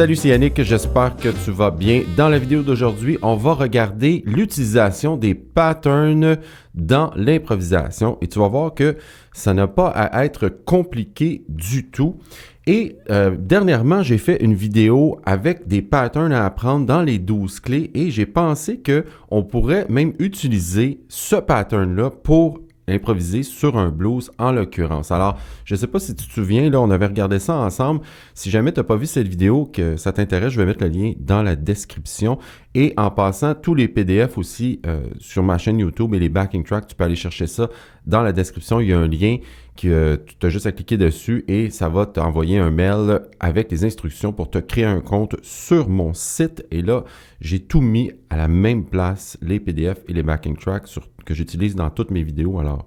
Salut, c'est Yannick, j'espère que tu vas bien. Dans la vidéo d'aujourd'hui, on va regarder l'utilisation des patterns dans l'improvisation et tu vas voir que ça n'a pas à être compliqué du tout. Et dernièrement, j'ai fait une vidéo avec des patterns à apprendre dans les 12 clés et j'ai pensé qu'on pourrait même utiliser ce pattern-là pour improviser sur un blues en l'occurrence. Alors, je ne sais pas si tu te souviens, là, on avait regardé ça ensemble. Si jamais tu n'as pas vu cette vidéo, que ça t'intéresse, je vais mettre le lien dans la description. Et en passant, tous les PDF aussi sur ma chaîne YouTube et les backing tracks, tu peux aller chercher ça dans la description. Il y a un lien que tu as juste à cliquer dessus et ça va t'envoyer un mail avec les instructions pour te créer un compte sur mon site. Et là, j'ai tout mis à la même place, les PDF et les backing tracks que j'utilise dans toutes mes vidéos. Alors,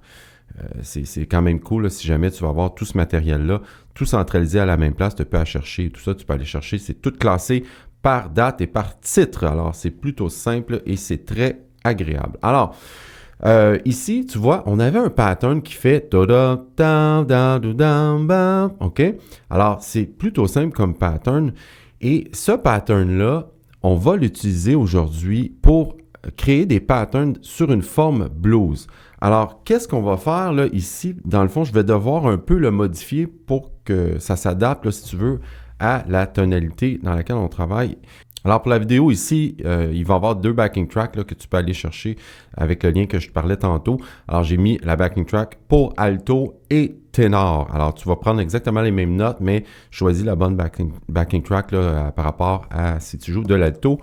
c'est quand même cool là, si jamais tu vas avoir tout ce matériel-là, tout centralisé à la même place, tu peux aller chercher tout ça, tu peux aller chercher, c'est tout classé par date et par titre. Alors, c'est plutôt simple et c'est très agréable. Alors, ici, tu vois, on avait un pattern qui fait OK? Alors, c'est plutôt simple comme pattern. Et ce pattern-là, on va l'utiliser aujourd'hui pour créer des patterns sur une forme blues. Alors, qu'est-ce qu'on va faire là ici? Dans le fond, je vais devoir un peu le modifier pour que ça s'adapte, si tu veux, à la tonalité dans laquelle on travaille. Alors, pour la vidéo ici, il va y avoir deux backing tracks là, que tu peux aller chercher avec le lien que je te parlais tantôt. Alors, j'ai mis la backing track pour alto et ténor. Alors, tu vas prendre exactement les mêmes notes, mais choisis la bonne backing track là, par rapport à si tu joues de l'alto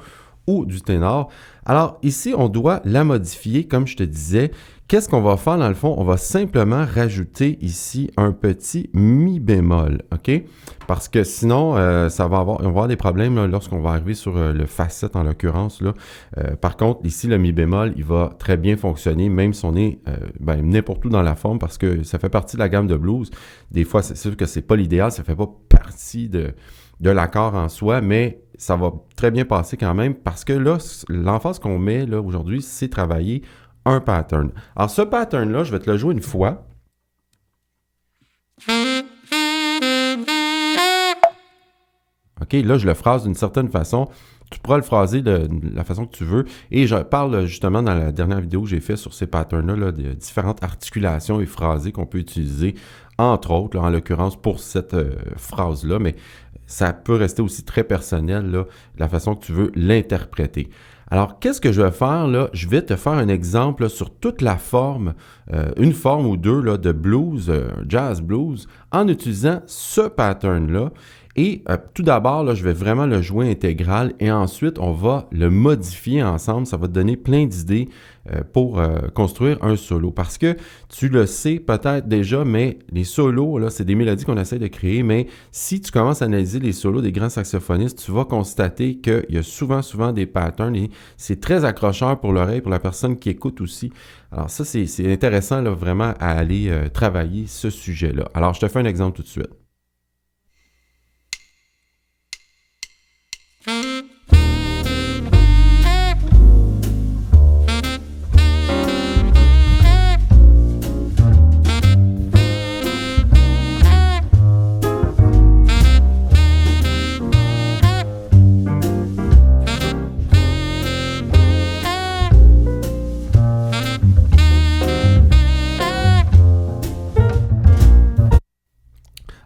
ou du ténor. Alors, ici, on doit la modifier, comme je te disais. Qu'est-ce qu'on va faire dans le fond? On va simplement rajouter ici un petit mi bémol, OK? Parce que sinon, on va avoir des problèmes là, lorsqu'on va arriver sur le facette en l'occurrence. Par contre, ici, le mi bémol, il va très bien fonctionner, même si on est n'importe où dans la forme, parce que ça fait partie de la gamme de blues. Des fois, c'est sûr que c'est pas l'idéal, ça fait pas partie de l'accord en soi, mais ça va très bien passer quand même, parce que là, l'emphase qu'on met là aujourd'hui, c'est travailler un pattern. Alors, ce pattern-là, je vais te le jouer une fois. OK, là, je le phrase d'une certaine façon. Tu pourras le phraser de la façon que tu veux. Et je parle justement dans la dernière vidéo que j'ai fait sur ces patterns-là, là, de différentes articulations et phrasés qu'on peut utiliser, entre autres, là, en l'occurrence pour cette phrase-là, mais ça peut rester aussi très personnel, là, la façon que tu veux l'interpréter. Alors, qu'est-ce que je vais faire là? Je vais te faire un exemple là, sur toute la forme, une forme ou deux là, de blues, jazz blues, en utilisant ce pattern-là. Et tout d'abord, là, je vais vraiment le jouer intégral et ensuite, on va le modifier ensemble. Ça va te donner plein d'idées pour construire un solo. Parce que tu le sais peut-être déjà, mais les solos, là, c'est des mélodies qu'on essaie de créer. Mais si tu commences à analyser les solos des grands saxophonistes, tu vas constater qu'il y a souvent des patterns et c'est très accrocheur pour l'oreille, pour la personne qui écoute aussi. Alors ça, c'est intéressant là, vraiment à aller travailler ce sujet-là. Alors, je te fais un exemple tout de suite.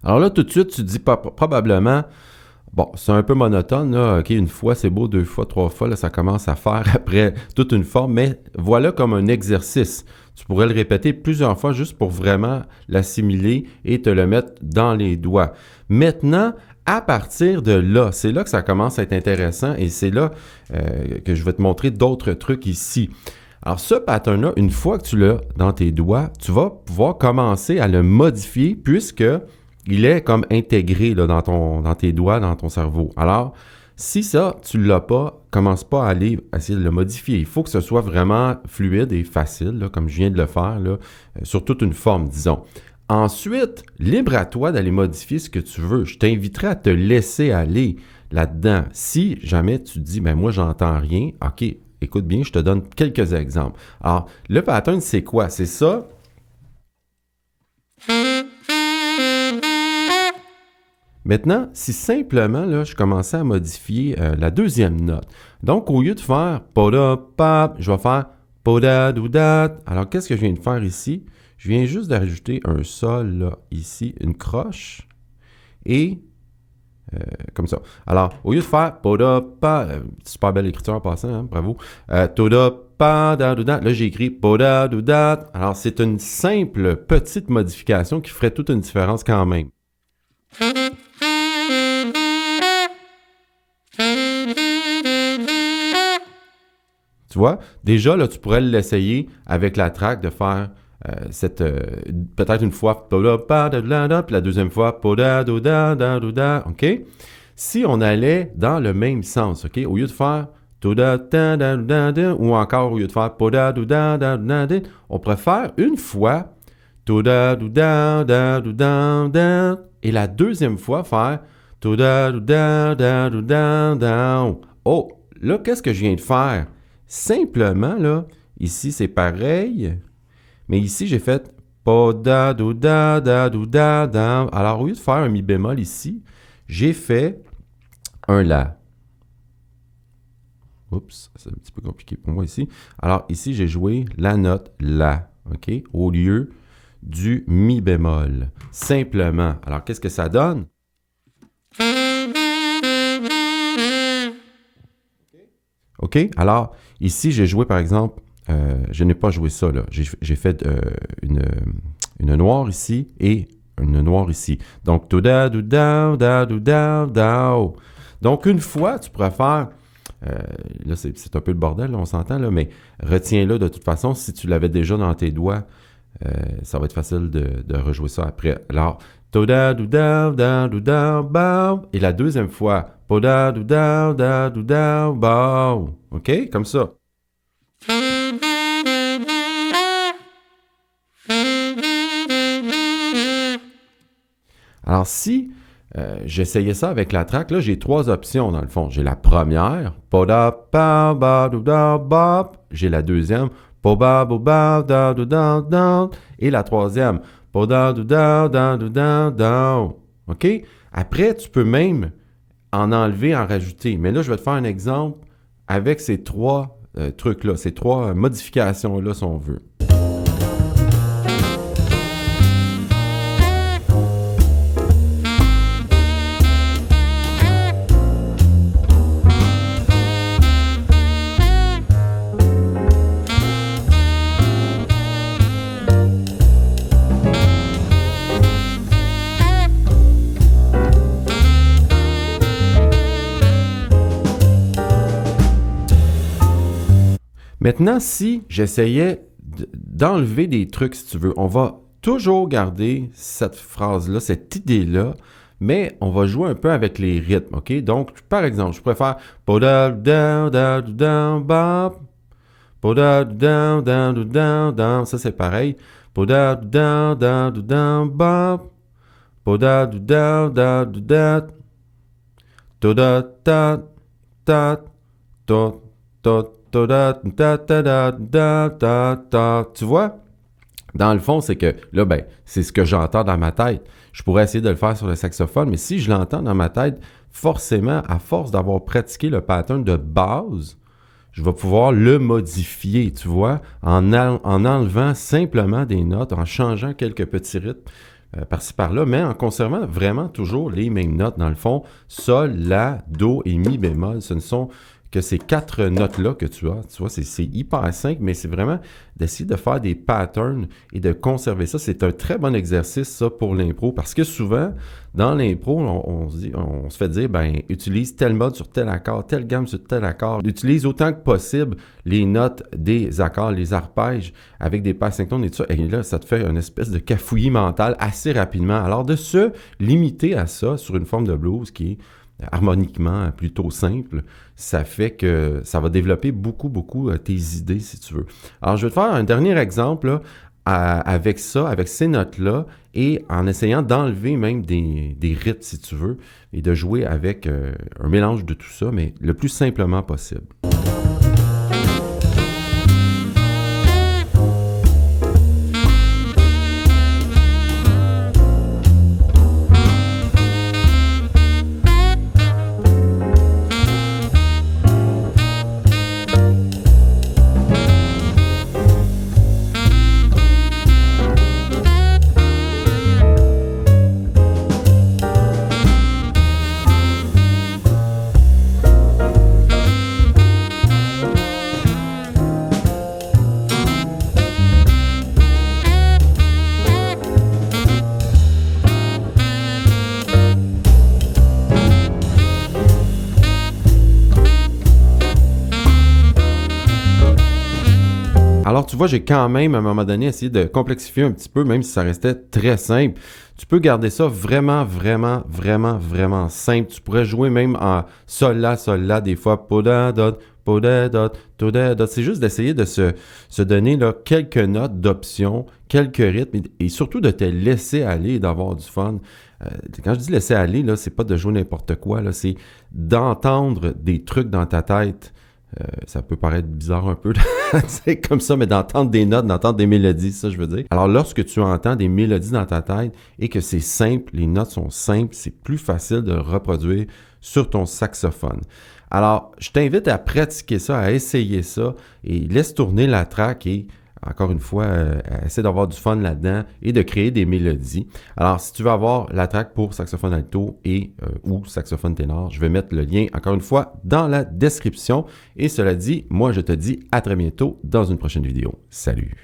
Alors là, tout de suite, tu te dis probablement, bon, c'est un peu monotone, là, OK, une fois, c'est beau, deux fois, trois fois, là, ça commence à faire après toute une forme, mais voilà comme un exercice. Tu pourrais le répéter plusieurs fois juste pour vraiment l'assimiler et te le mettre dans les doigts. Maintenant, à partir de là, c'est là que ça commence à être intéressant et c'est là que je vais te montrer d'autres trucs ici. Alors, ce pattern-là, une fois que tu l'as dans tes doigts, tu vas pouvoir commencer à le modifier puisque il est comme intégré là, dans tes doigts, dans ton cerveau. Alors, si ça, tu ne l'as pas, commence pas à aller essayer de le modifier. Il faut que ce soit vraiment fluide et facile, là, comme je viens de le faire, là, sur toute une forme, disons. Ensuite, libre à toi d'aller modifier ce que tu veux. Je t'inviterai à te laisser aller là-dedans. Si jamais tu dis, ben moi, j'entends rien, OK, écoute bien, je te donne quelques exemples. Alors, le pattern, c'est quoi? C'est ça. Maintenant, si simplement, là, je commençais à modifier la deuxième note. Donc, au lieu de faire pa-da-pa, je vais faire pa-da-do-da. Alors, qu'est-ce que je viens de faire ici? Je viens juste d'ajouter un sol, là, ici, une croche, et comme ça. Alors, au lieu de faire pa-da-pa, super belle écriture en passant, hein, bravo, to-da-pa-da-do-da, là, j'ai écrit pa-da-do-da. Alors, c'est une simple petite modification qui ferait toute une différence quand même. Tu vois, déjà, là, tu pourrais l'essayer avec la track de faire peut-être une fois, puis la deuxième fois, OK? Si on allait dans le même sens, OK? Au lieu de faire ou encore au lieu de faire on pourrait faire une fois et la deuxième fois faire oh, là, qu'est-ce que je viens de faire? Simplement, là, ici, c'est pareil, mais ici, j'ai fait alors, au lieu de faire un mi bémol ici, j'ai fait un la. Oups, c'est un petit peu compliqué pour moi ici. Alors, ici, j'ai joué la note la, OK, au lieu du mi bémol. Simplement. Alors, qu'est-ce que ça donne? OK? Alors, ici, j'ai joué, par exemple, je n'ai pas joué ça, là. J'ai fait une noire ici et une noire ici. Donc, donc, une fois, tu pourrais faire, là, c'est un peu le bordel, là, on s'entend, là, mais retiens-le de toute façon. Si tu l'avais déjà dans tes doigts, ça va être facile de rejouer ça après. Alors, et la deuxième fois, OK? Comme ça. Alors, si j'essayais ça avec la track, là, j'ai trois options dans le fond. J'ai la première, j'ai la deuxième, et la troisième, OK? Après, tu peux même en enlever, en rajouter. Mais là, je vais te faire un exemple avec ces trois trucs-là, ces trois modifications-là, si on veut. Maintenant, si j'essayais d'enlever des trucs, si tu veux, on va toujours garder cette phrase-là, cette idée-là, mais on va jouer un peu avec les rythmes, OK? Donc, par exemple, je préfère ça, c'est pareil. Tu vois? Dans le fond, c'est que là, ben, c'est ce que j'entends dans ma tête. Je pourrais essayer de le faire sur le saxophone, mais si je l'entends dans ma tête, forcément, à force d'avoir pratiqué le pattern de base, je vais pouvoir le modifier, tu vois, en enlevant simplement des notes, en changeant quelques petits rythmes par-ci par-là, mais en conservant vraiment toujours les mêmes notes. Dans le fond, sol, la, do et mi bémol, ce ne sont que ces quatre notes-là que tu as. Tu vois, c'est hyper simple, mais c'est vraiment d'essayer de faire des patterns et de conserver ça. C'est un très bon exercice, ça, pour l'impro, parce que souvent, dans l'impro, on se fait dire, ben, utilise telle mode sur tel accord, telle gamme sur tel accord. Utilise autant que possible les notes des accords, les arpèges, avec des pas synchrones et tout ça. Et là, ça te fait une espèce de cafouillis mental assez rapidement. Alors, de se limiter à ça sur une forme de blues qui est harmoniquement plutôt simple, ça fait que ça va développer beaucoup tes idées, si tu veux. Alors, je vais te faire un dernier exemple là, avec ça, avec ces notes-là, et en essayant d'enlever même des rythmes, si tu veux, et de jouer avec un mélange de tout ça, mais le plus simplement possible. Alors, tu vois, j'ai quand même, à un moment donné, essayé de complexifier un petit peu, même si ça restait très simple. Tu peux garder ça vraiment, vraiment, vraiment, vraiment simple. Tu pourrais jouer même en sol, la, des fois, poda, dot, poda, dot, toda, dot. C'est juste d'essayer de se donner là, quelques notes d'options, quelques rythmes et surtout de te laisser aller et d'avoir du fun. Quand je dis laisser aller, là, c'est pas de jouer n'importe quoi, là, c'est d'entendre des trucs dans ta tête. Ça peut paraître bizarre un peu, c'est comme ça, mais d'entendre des notes, d'entendre des mélodies, ça je veux dire. Alors lorsque tu entends des mélodies dans ta tête et que c'est simple, les notes sont simples, c'est plus facile de reproduire sur ton saxophone. Alors, je t'invite à pratiquer ça, à essayer ça et laisse tourner la track et encore une fois, essaie d'avoir du fun là-dedans et de créer des mélodies. Alors, si tu veux avoir la track pour saxophone alto et ou saxophone ténor, je vais mettre le lien, encore une fois, dans la description. Et cela dit, moi, je te dis à très bientôt dans une prochaine vidéo. Salut!